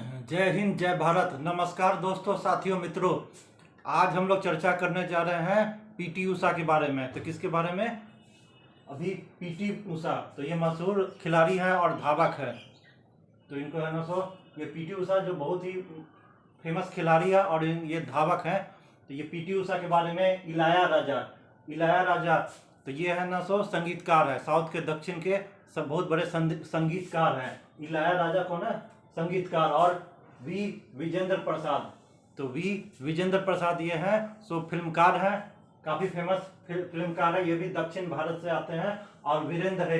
जय हिंद, जय भारत। नमस्कार दोस्तों, साथियों, मित्रों। आज हम लोग चर्चा करने जा रहे हैं पीटी उषा के बारे में। तो किसके बारे में? अभी पीटी उषा तो ये मशहूर खिलाड़ी हैं और धावक है। तो इनको है ना ये पीटी उषा जो बहुत ही फेमस खिलाड़ी है और ये धावक हैं। तो ये पीटी उषा के बारे में इलाया राजा तो ये है ना संगीतकार है। साउथ के दक्षिण के सब बहुत बड़े संगीतकार हैं। इलाया राजा कौन है? संगीतकार। और वी विजेंद्र प्रसाद, तो वी विजेंद्र प्रसाद ये हैं फिल्मकार हैं, काफ़ी फेमस फिल्मकार है। ये भी दक्षिण भारत से आते हैं। और वीरेंद्र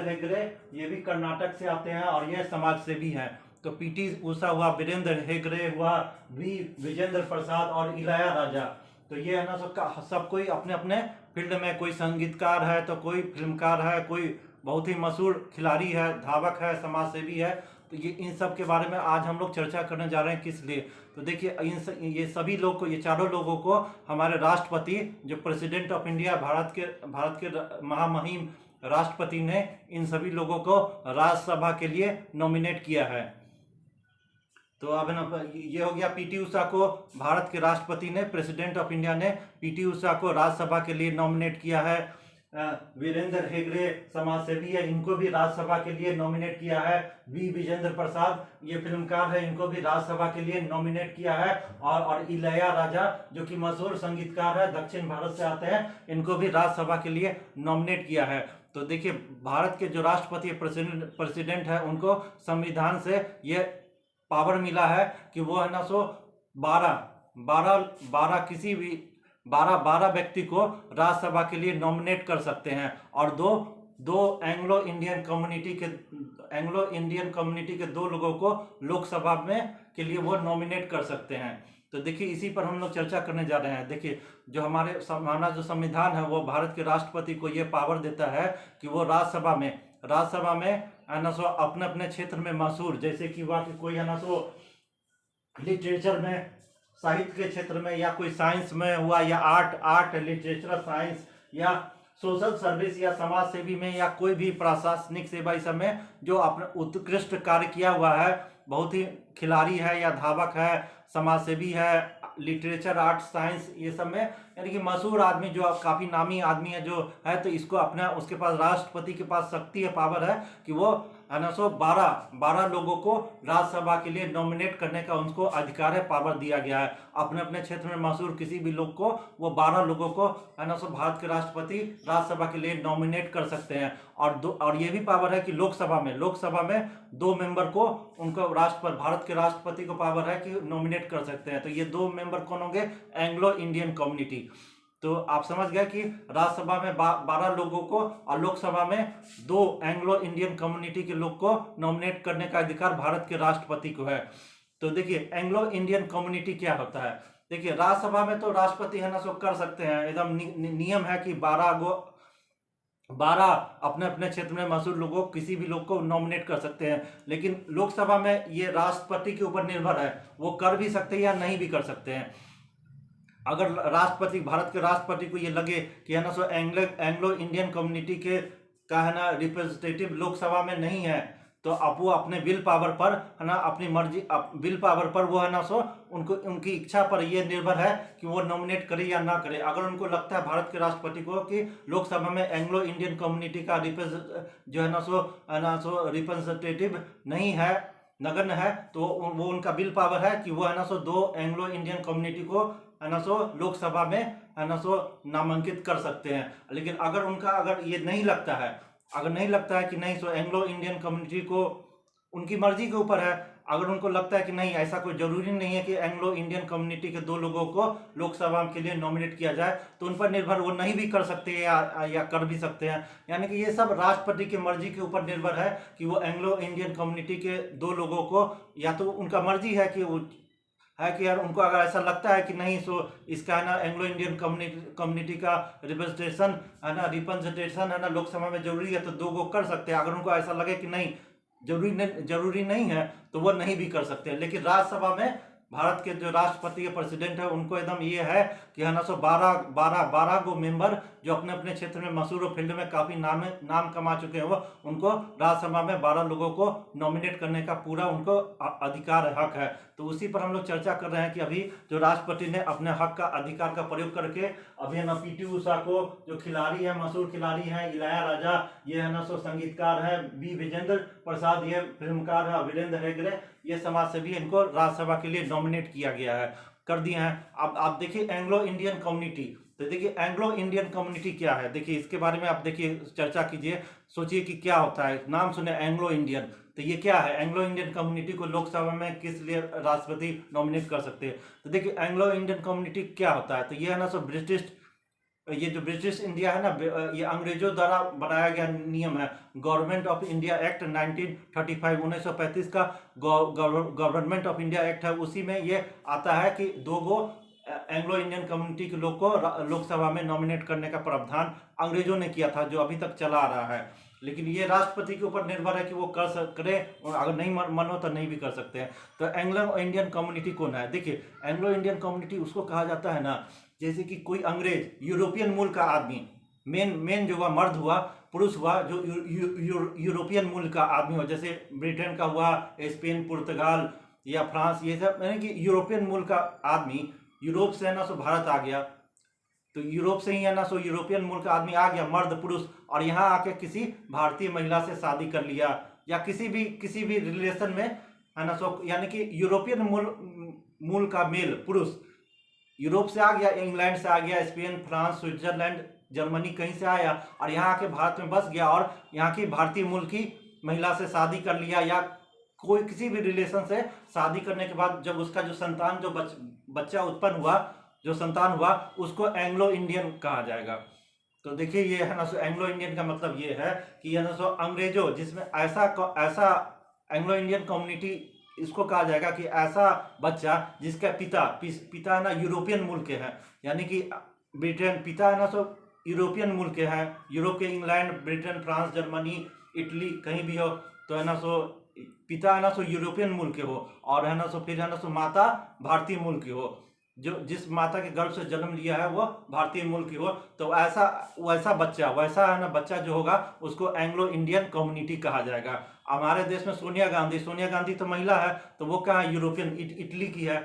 हेगड़े ये भी कर्नाटक से आते हैं और ये समाज सेवी हैं। तो पीटी उषा हुआ, वीरेंद्र हेगड़े हुआ, वी विजेंद्र प्रसाद और इलाया राजा। तो ये है ना सब कोई अपने अपने फील्ड में, कोई संगीतकार है तो कोई फिल्मकार है, कोई बहुत ही मशहूर खिलाड़ी है, धावक है, समाज सेवी है। तो इन सब के बारे में आज हम लोग चर्चा करने जा रहे हैं। किस लिए? तो देखिए, ये सभी लोग को, ये चारों लोगों को हमारे राष्ट्रपति, जो प्रेसिडेंट ऑफ इंडिया, भारत के महामहिम राष्ट्रपति ने इन सभी लोगों को राज्यसभा के लिए नॉमिनेट किया है। तो अब ना ये हो गया, पीटी उषा को भारत के राष्ट्रपति ने, प्रेसिडेंट ऑफ इंडिया ने पीटी उषा को राज्यसभा के लिए नॉमिनेट किया है। वीरेंद्र हेगड़े समाज सेवी है, इनको भी राज्यसभा के लिए नॉमिनेट किया है। वी विजेंद्र प्रसाद ये फिल्मकार है, इनको भी राज्यसभा के लिए नॉमिनेट किया है। और इलैया राजा जो कि मशहूर संगीतकार है, दक्षिण भारत से आते हैं, इनको भी राज्यसभा के लिए नॉमिनेट किया है। तो देखिए, भारत के जो राष्ट्रपति प्रेसिडेंट है, उनको संविधान से ये पावर मिला है कि वो है ना 12 व्यक्ति को राज्यसभा के लिए नॉमिनेट कर सकते हैं। और दो एंग्लो इंडियन कम्युनिटी के 2 लोगों को लोकसभा में के लिए वो नॉमिनेट कर सकते हैं। तो देखिए, इसी पर हम लोग चर्चा करने जा रहे हैं। देखिए, जो हमारा जो संविधान है, वो भारत के राष्ट्रपति को ये पावर देता है कि वो राज्यसभा में है ना अपने अपने क्षेत्र में मशहूर, जैसे कि हुआ कि कोई है ना लिटरेचर में, साहित्य के क्षेत्र में, या कोई साइंस में हुआ, या आर्ट लिटरेचर साइंस, या सोशल सर्विस, या समाज सेवी में, या कोई भी प्रशासनिक सेवा, इस सब में जो अपने उत्कृष्ट कार्य किया हुआ है, बहुत ही खिलाड़ी है या धावक है, समाज सेवी है, लिटरेचर, आर्ट, साइंस, ये सब में, यानी कि मशहूर आदमी, जो काफ़ी नामी आदमी है जो है, तो इसको अपना, उसके पास, राष्ट्रपति के पास शक्ति है, पावर है कि वो है ना 12 लोगों को राज्यसभा के लिए नॉमिनेट करने का उनको अधिकार है, पावर दिया गया है। अपने अपने क्षेत्र में मशहूर किसी भी लोग को, वो 12 लोगों को है ना भारत के राष्ट्रपति राज्यसभा के लिए नॉमिनेट कर सकते हैं। और ये भी पावर है कि लोकसभा में 2 मेंबर को, उनको भारत के राष्ट्रपति को पावर है कि नॉमिनेट कर सकते हैं। तो ये 2 मेंबर कौन होंगे? Anglo Indian community. तो आप समझ गए कि राज्यसभा में 12 लोगों को और लोकसभा में 2 एंग्लो इंडियन कम्युनिटी के लोग को नॉमिनेट करने का अधिकार भारत के राष्ट्रपति को है। तो देखिए, एंग्लो इंडियन कम्युनिटी क्या होता है? देखिए, राज्यसभा में तो राष्ट्रपति है ना कर सकते हैं, एकदम नियम है कि 12 अपने अपने क्षेत्र में मशहूर लोगों, किसी भी लोग को नॉमिनेट कर सकते हैं। लेकिन लोकसभा में ये राष्ट्रपति के ऊपर निर्भर है, वो कर भी सकते हैं या नहीं भी कर सकते हैं। अगर भारत के राष्ट्रपति को ये लगे कि है ना एंग्लो इंडियन कम्युनिटी का है ना रिप्रेजेंटेटिव लोकसभा में नहीं है, तो अब वो अपने विल पावर पर है ना, अपनी मर्जी, विल पावर पर वो है ना उनकी इच्छा पर ये निर्भर है कि वो नॉमिनेट करे या ना करे। अगर उनको लगता है भारत के राष्ट्रपति को कि लोकसभा में एंग्लो इंडियन कम्युनिटी का जो है ना रिप्रेजेंटेटिव नहीं है, नगण्य है, तो वो उनका बिल पावर है कि वो है ना 2 एंग्लो इंडियन कम्युनिटी को है ना लोकसभा में है ना नामांकित कर सकते हैं। लेकिन अगर ये नहीं लगता है, कि नहीं एंग्लो इंडियन कम्युनिटी को, उनकी मर्जी के ऊपर है, अगर उनको लगता है कि नहीं, ऐसा कोई जरूरी नहीं है कि एंग्लो इंडियन कम्युनिटी के 2 लोगों को लोकसभा के लिए नॉमिनेट किया जाए, तो उन पर निर्भर, वो नहीं भी कर सकते या कर भी सकते हैं। यानी कि ये सब राष्ट्रपति की मर्जी के ऊपर निर्भर है कि वो एंग्लो इंडियन कम्युनिटी के 2 लोगों को, या तो उनका मर्जी है कि वो है कि यार, उनको अगर ऐसा लगता है कि नहीं इसका है ना एंग्लो इंडियन कम्युनिटी का रिप्रेजेंटेशन है ना लोकसभा में जरूरी है, तो 2 को कर सकते हैं। अगर उनको ऐसा लगे कि नहीं, जरूरी नहीं है, तो वो नहीं भी कर सकते हैं। लेकिन राज्यसभा में भारत के जो राष्ट्रपति या प्रेसिडेंट है उनको एकदम ये है कि है ना सो 12 गो मेंबर जो अपने अपने क्षेत्र में मशहूर फील्ड में काफी नाम कमा चुके हैं, वो उनको राज्यसभा में 12 लोगों को नॉमिनेट करने का पूरा उनको अधिकार हक है। तो उसी पर हम लोग चर्चा कर रहे हैं कि अभी जो राष्ट्रपति ने अपने हक का अधिकार का प्रयोग करके अभी है ना पीटी उषा को, जो खिलाड़ी है मशहूर खिलाड़ी है इलैयाराजा, ये है ना सो संगीतकार है बी विजेंद्र प्रसाद, ये फिल्मकार है वीरेंद्र हेगड़े, ये समाज सेवी, इनको राज्यसभा के लिए नॉमिनेट किया गया है, कर दिए हैं। अब आप देखिए एंग्लो इंडियन कम्युनिटी, तो देखिए एंग्लो इंडियन कम्युनिटी क्या है, देखिए इसके बारे में आप देखिए चर्चा कीजिए, सोचिए कि क्या होता है। नाम सुने एंग्लो इंडियन, तो ये क्या है? एंग्लो इंडियन कम्युनिटी को लोकसभा में किस लिए राष्ट्रपति नॉमिनेट कर सकते हैं? तो देखिए एंग्लो इंडियन कम्युनिटी क्या होता है, तो ये है ना सो ब्रिटिश, ये जो ब्रिटिश इंडिया है ना, ये अंग्रेजों द्वारा बनाया गया नियम है। गवर्नमेंट ऑफ इंडिया एक्ट 1935 1935 का गवर्नमेंट ऑफ इंडिया एक्ट है, उसी में ये आता है कि 2 गो एंग्लो इंडियन कम्युनिटी के लोग को लोकसभा में नॉमिनेट करने का प्रावधान अंग्रेजों ने किया था, जो अभी तक चला आ रहा है। लेकिन ये राष्ट्रपति के ऊपर निर्भर है कि वो करें, और अगर नहीं मन हो तो नहीं भी कर सकते हैं। तो एंग्लो इंडियन कम्युनिटी कौन है? देखिए एंग्लो इंडियन कम्युनिटी उसको कहा जाता है ना, जैसे कि कोई अंग्रेज यूरोपियन मूल का आदमी, मेन जो हुआ मर्द हुआ, पुरुष हुआ, जो यूरोपियन मूल का आदमी हो, जैसे ब्रिटेन का हुआ, स्पेन, पुर्तगाल या फ्रांस, ये सब यानी कि यूरोपियन मूल का आदमी यूरोप से है ना सो भारत आ गया, तो यूरोप से ही है ना सो यूरोपियन मूल का आदमी आ गया, मर्द पुरुष, और यहाँ आके किसी भारतीय महिला से शादी कर लिया, या किसी भी रिलेशन में है ना सो, यानी कि यूरोपियन मूल का मेल पुरुष यूरोप से आ गया, इंग्लैंड से आ गया, स्पेन, फ्रांस, स्विट्जरलैंड, जर्मनी कहीं से आया और यहाँ आके भारत में बस गया, और यहाँ की भारतीय मूल की महिला से शादी कर लिया, या कोई किसी भी रिलेशन से शादी करने के बाद जब उसका जो संतान, जो बच्चा उत्पन्न हुआ, जो संतान हुआ, उसको एंग्लो इंडियन कहा जाएगा। तो देखिए ये है ना सो एंग्लो इंडियन का मतलब ये है कि ये ना सो अंग्रेजों, जिसमें ऐसा एंग्लो इंडियन कम्युनिटी इसको कहा जाएगा कि ऐसा बच्चा जिसका पिता है ना यूरोपियन मूल के हैं, यानी कि ब्रिटेन, पिता है ना सो यूरोपियन मूल के हैं, यूरोप के England, Britain, France, Germany, Italy कहीं भी हो, तो है ना सो पिता है ना सो यूरोपियन मूल के हो, और है ना सो फिर है ना सो माता भारतीय मूल की हो, जो जिस माता के गर्भ से जन्म लिया है वो भारतीय मूल की हो, तो वैसा है ना बच्चा जो होगा उसको एंग्लो इंडियन कम्युनिटी कहा जाएगा। हमारे देश में सोनिया गांधी तो महिला है, तो वो क्या है? यूरोपियन, इटली की है,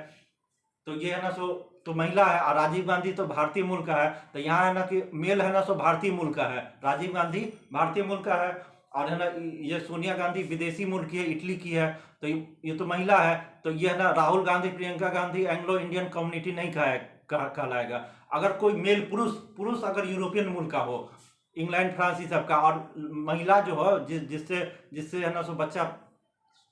तो ये है ना सो तो महिला है। और राजीव गांधी तो भारतीय मूल का है, तो यहाँ है ना कि मेल है ना सो भारतीय मूल का है, राजीव गांधी भारतीय मूल का है, और है ना ये सोनिया गांधी विदेशी मूल की है, इटली की है, तो ये तो महिला है। तो ये है ना Rahul Gandhi, Priyanka Gandhi Anglo Indian community नहीं कहलाएगा। अगर कोई मेल पुरुष अगर यूरोपियन मूल का हो, इंग्लैंड, फ्रांस, ये सब का, और महिला जो हो जिससे है ना सो बच्चा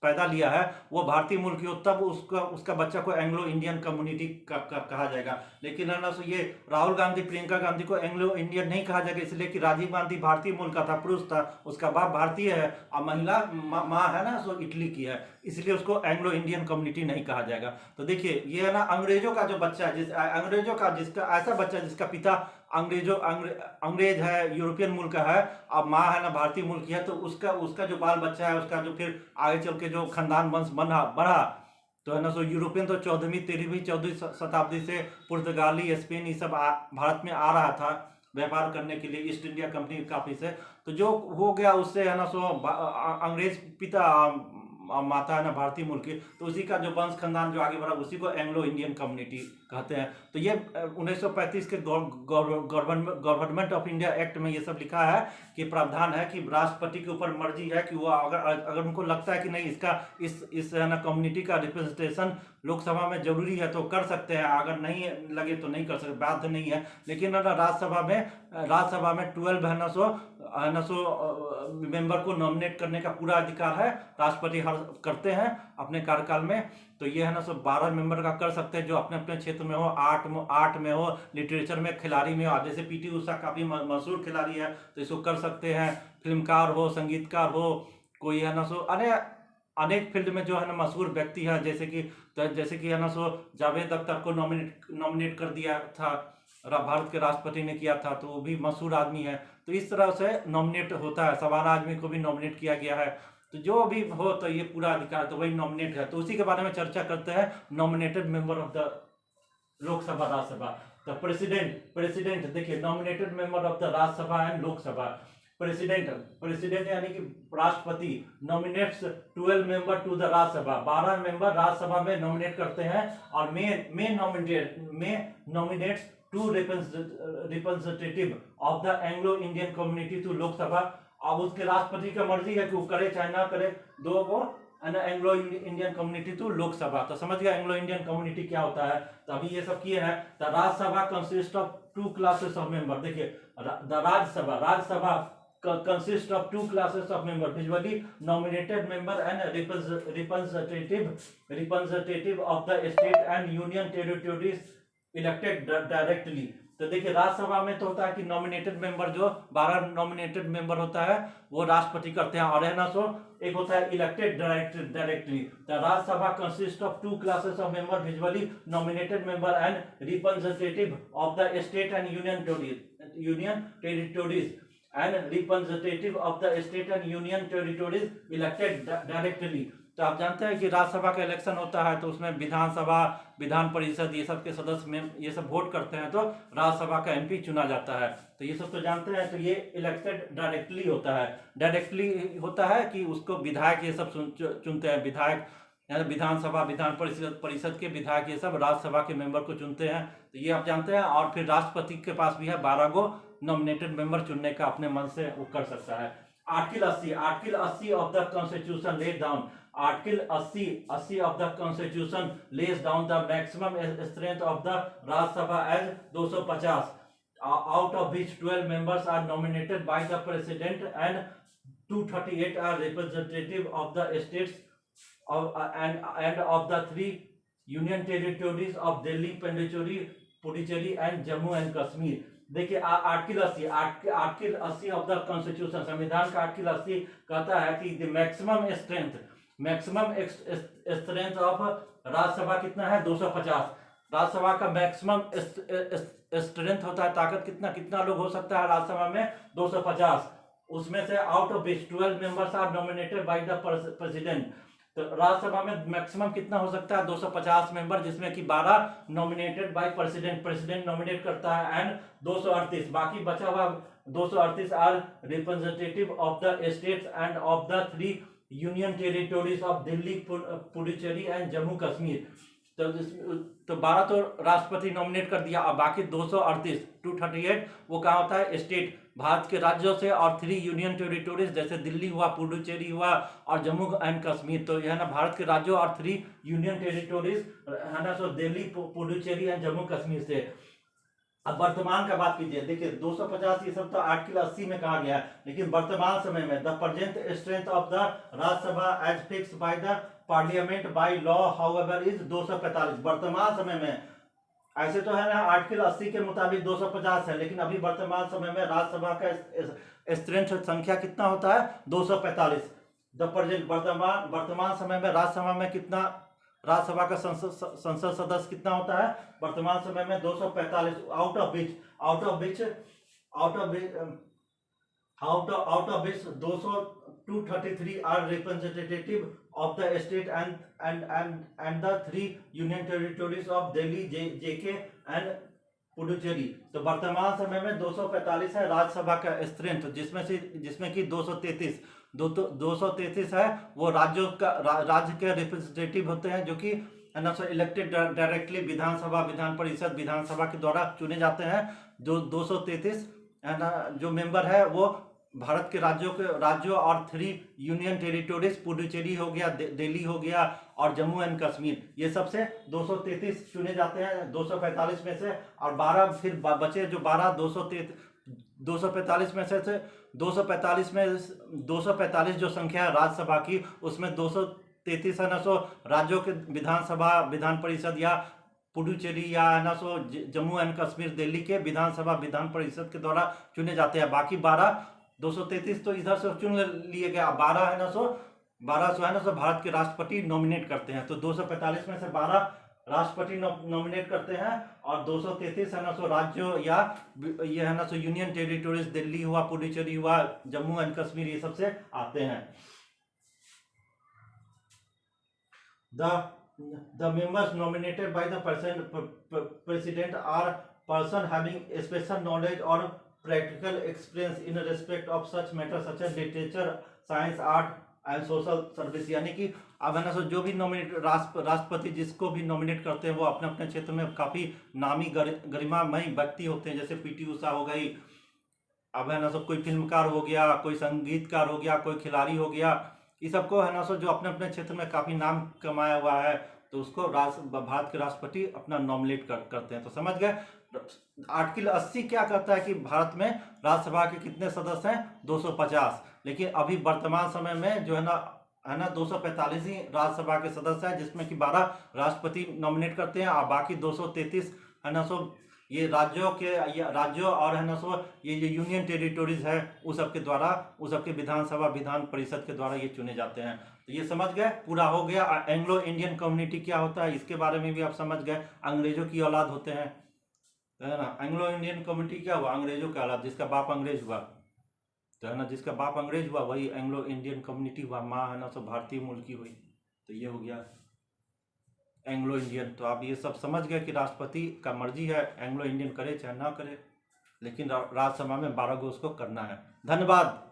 पैदा लिया है वो भारतीय मूल की हो, तब उसका बच्चा को एंग्लो इंडियन कम्युनिटी कहा जाएगा। लेकिन है ना सो ये राहुल गांधी, प्रियंका गांधी को एंग्लो इंडियन नहीं कहा जाएगा, इसलिए कि राजीव गांधी भारतीय मूल का था, पुरुष था, उसका बाप भारतीय है, और महिला माँ है ना सो इटली की है, इसलिए उसको एंग्लो इंडियन कम्युनिटी नहीं कहा जाएगा। तो देखिए ये है ना अंग्रेजों का जो बच्चा है, जिसका ऐसा बच्चा जिसका पिता अंग्रेज है, यूरोपियन मूल का है, अब माँ है ना भारतीय मूल की है, तो उसका जो बाल बच्चा है, उसका जो फिर आगे चल के जो खानदान वंश बढ़ा, तो है ना सो यूरोपियन तो 14वीं शताब्दी से पुर्तगाली, स्पेन, ये सब भारत में आ रहा था व्यापार करने के लिए, ईस्ट इंडिया कंपनी काफी से, तो जो हो गया उससे है ना सो अंग्रेज पिता माता है ना भारतीय मूल की, तो उसी का जो वंश खानदान जो आगे बढ़ा उसी को एंग्लो इंडियन कम्युनिटी कहते हैं। तो ये 1935 के गवर्नमेंट ऑफ इंडिया एक्ट में ये सब लिखा है कि प्रावधान है कि राष्ट्रपति के ऊपर मर्जी है कि वो अगर उनको लगता है कि नहीं इसका इस है ना कम्युनिटी का रिप्रेजेंटेशन लोकसभा में जरूरी है तो कर सकते हैं, अगर नहीं लगे तो नहीं कर सकते, बाध्य नहीं है। लेकिन राज्यसभा में 12 है ना सो मेंबर को नॉमिनेट करने का पूरा अधिकार है, राष्ट्रपति करते हैं अपने कार्यकाल में। तो ये है ना सो 12 मेंबर का कर सकते हैं, जो अपने अपने क्षेत्र में हो, आर्ट में हो, लिटरेचर में, खिलाड़ी में हो, जैसे पीटी उषा काफी मशहूर खिलाड़ी है तो इसको कर सकते हैं, फिल्मकार हो, संगीतकार हो, कोई है ना सो अनेक फील्ड में जो है ना मशहूर व्यक्ति है, जैसे कि है ना सो जावेद अख्तर को नॉमिनेट कर दिया था, भारत के राष्ट्रपति ने किया था, तो वो भी मशहूर आदमी है। तो इस तरह से नॉमिनेट होता है, शबाना आजमी को भी नॉमिनेट किया गया है। तो जो भी हो तो ये पूरा अधिकार तो वही नॉमिनेट है। तो उसी के बारे में चर्चा करते हैं, nominated member of the Lok Sabha Rajya Sabha. तो प्रेसिडेंट देखिए, nominated member of the Rajya Sabha and Lok Sabha. President यानी कि राष्ट्रपति nominates 12 member to the Rajya Sabha, 12 member Rajya Sabha में नॉमिनेट करते हैं। और में nominates 2 representative of the Anglo Indian community to Lok Sabha. अब उसके राष्ट्रपति की मर्जी है कि वो करे चाहे ना करे, 2 को Anglo Indian community to Lok Sabha. तो समझ गया एंग्लो इंडियन कम्युनिटी क्या होता है। तो अभी ये सब किए हैं। तो Rajya Sabha consist of 2 classes of member. देखिए, the Rajya Sabha consist of 2 classes of member, usually nominated member and representative of the state and union territories elected directly। तो देखिए, राज्यसभा में तो होता है कि नॉमिनेटेड मेंबर, जो 12 नॉमिनेटेड मेंबर होता है वो राष्ट्रपति करते हैं, और है ना सो एक होता है इलेक्टेड डायरेक्टली। तो Rajya Sabha consist of 2 classes of member, visually nominated member and representative of the state and union territories and representative of the state and union territories elected directly। तो आप जानते हैं कि राज्यसभा का इलेक्शन होता है, तो उसमें विधानसभा, विधान परिषद, ये सब के सदस्य में ये सब वोट करते हैं, तो राज्यसभा का एमपी चुना जाता है। तो ये सब तो जानते हैं। तो ये इलेक्टेड डायरेक्टली होता है। डायरेक्टली होता है कि उसको विधायक ये सब चुनते हैं, विधायक यानी विधानसभा, विधान परिषद के विधायक ये सब राज्यसभा के मेंबर को चुनते हैं। तो ये आप जानते हैं। और फिर राष्ट्रपति के पास भी है 12 गो नॉमिनेटेड मेंबर चुनने का, अपने मन से वो कर सकता है। Article 80 of the constitution lays down, article 80 of the constitution lays down the maximum strength of the Rajya Sabha as 250, out of which 12 members are nominated by the president and 238 are representative of the states and of the 3 union territories of Delhi, Puducherry and Jammu and Kashmir। देखिए, article 80 of the constitution, संविधान का article 80 कहता है कि the maximum strength of Rajya Sabha कितना है, 250। राज्यसभा का maximum strength होता है, ताकत कितना लोग हो सकता है राज्यसभा में, 250। उसमें से out of which 12 members are nominated by the president. तो राज्यसभा में मैक्सिमम कितना हो सकता है, 250 मेंबर, जिसमें कि 12 नॉमिनेटेड बाय प्रेसिडेंट नॉमिनेट करता है, एंड 238 बाकी बचा हुआ 238 are representative of the states and of the 3 union territories of Delhi, Puducherry and Jammu Kashmir. तो 12 तो राष्ट्रपति नॉमिनेट कर दिया, और बाकी 238 वो कहाँ होता है, स्टेट, भारत के राज्यों से, और 3 यूनियन टेरिटोरीज जैसे दिल्ली हुआ, पुडुचेरी हुआ और जम्मू एंड कश्मीर। तो यह ना भारत के राज्यों और 3 यूनियन टेरिटोरीज है ना, सो दिल्ली, पुडुचेरी एंड जम्मू कश्मीर से। अब वर्तमान का बात कीजिए। देखिए, 250 ये सब तो आर्टिकल 80 में कहा गया है, लेकिन वर्तमान समय में the present strength of the Rajya Sabha as fix by the parliament by law however is 245। वर्तमान समय में, ऐसे तो है ना आर्टिकल 80 के मुताबिक 250 है, लेकिन अभी वर्तमान समय में राज्यसभा का स्ट्रेंथ संख्या कितना होता है, 245। द प्रेजेंट, वर्तमान समय में राज्यसभा में कितना, राज्यसभा का संसद सदस्य कितना होता है वर्तमान समय में, 245। Out of which 233 are representative of the state and the 3 union territories of Delhi, JK and Puducherry. तो वर्तमान समय में 245 है राज्यसभा का स्ट्रेंथ, जिसमें कि 233 है वो राज्य के रिप्रेजेंटेटिव होते हैं, जो कि इलेक्टेड डायरेक्टली विधानसभा, विधान परिषद, विधानसभा के द्वारा चुने जाते हैं। जो 233 जो मेंबर है वो भारत के राज्यों और 3 यूनियन टेरिटोरीज, पुडुचेरी हो गया, दिल्ली हो गया और जम्मू एंड कश्मीर, ये सबसे 233 चुने जाते हैं 245 में से। और 12 फिर बचे जो 12 245 में से 245 जो संख्या है राज्यसभा की, उसमें 233 है ना सो राज्यों के विधानसभा, विधान परिषद या पुडुचेरी या है ना सो जम्मू एंड कश्मीर, दिल्ली के विधानसभा, विधान परिषद के द्वारा चुने जाते हैं। बाकी 233 तो इधर से चुन लिए गए, 12 है ना सो भारत के राष्ट्रपति नॉमिनेट करते हैं। तो 245 में से 12 राष्ट्रपति नॉमिनेट करते हैं, और 233 है ना सो राज्यों या ये है ना सो यूनियन टेरिटोरीज, दिल्ली हुआ, पुडुचेरी हुआ, जम्मू एंड कश्मीर, ये सबसे आते हैं। The the members nominated by the president are person having special knowledge or practical experience in respect of such matters such as literature, science, art and social service. यानी कि अब है ना सो जो भी नॉमिनेट राष्ट्रपति जिसको भी नॉमिनेट करते हैं वो अपने अपने क्षेत्र में काफ़ी नामी गरिमामयी व्यक्ति होते हैं। जैसे पीटी उषा हो गई, अब है ना सो कोई फिल्मकार हो गया, कोई संगीतकार हो गया, कोई खिलाड़ी हो गया, ये सबको है ना सो जो अपने अपने क्षेत्र में काफ़ी नाम कमाया हुआ है तो उसको भारत के राष्ट्रपति अपना नॉमिनेट करते हैं। तो समझ गए। आर्टिकल 80 क्या कहता है कि भारत में राज्यसभा के कितने सदस्य हैं? 250। लेकिन अभी वर्तमान समय में जो है ना 245 ही राज्यसभा के सदस्य हैं, जिसमें कि 12 राष्ट्रपति नॉमिनेट करते हैं और बाकी 233 है ना सो ये राज्यों और है ना सो ये जो यूनियन टेरिटोरीज है उस सबके द्वारा, उस सबके विधानसभा विधान परिषद के द्वारा ये चुने जाते हैं। तो ये समझ गए, पूरा हो गया। एंग्लो इंडियन कम्युनिटी क्या होता है इसके बारे में भी आप समझ गए। अंग्रेजों की औलाद होते हैं, है ना। एंग्लो इंडियन कम्युनिटी क्या हुआ? अंग्रेजों का औलाद, जिसका बाप अंग्रेज हुआ, तो है ना जिसका बाप अंग्रेज हुआ वही एंग्लो इंडियन कम्युनिटी हुआ। माँ है ना सो भारतीय मूल की हुई, तो ये हो गया एंग्लो इंडियन। तो आप ये सब समझ गए कि राष्ट्रपति का मर्जी है एंग्लो इंडियन करे चाहे ना करे, लेकिन राज्यसभा में 12 को उसको करना है। धन्यवाद।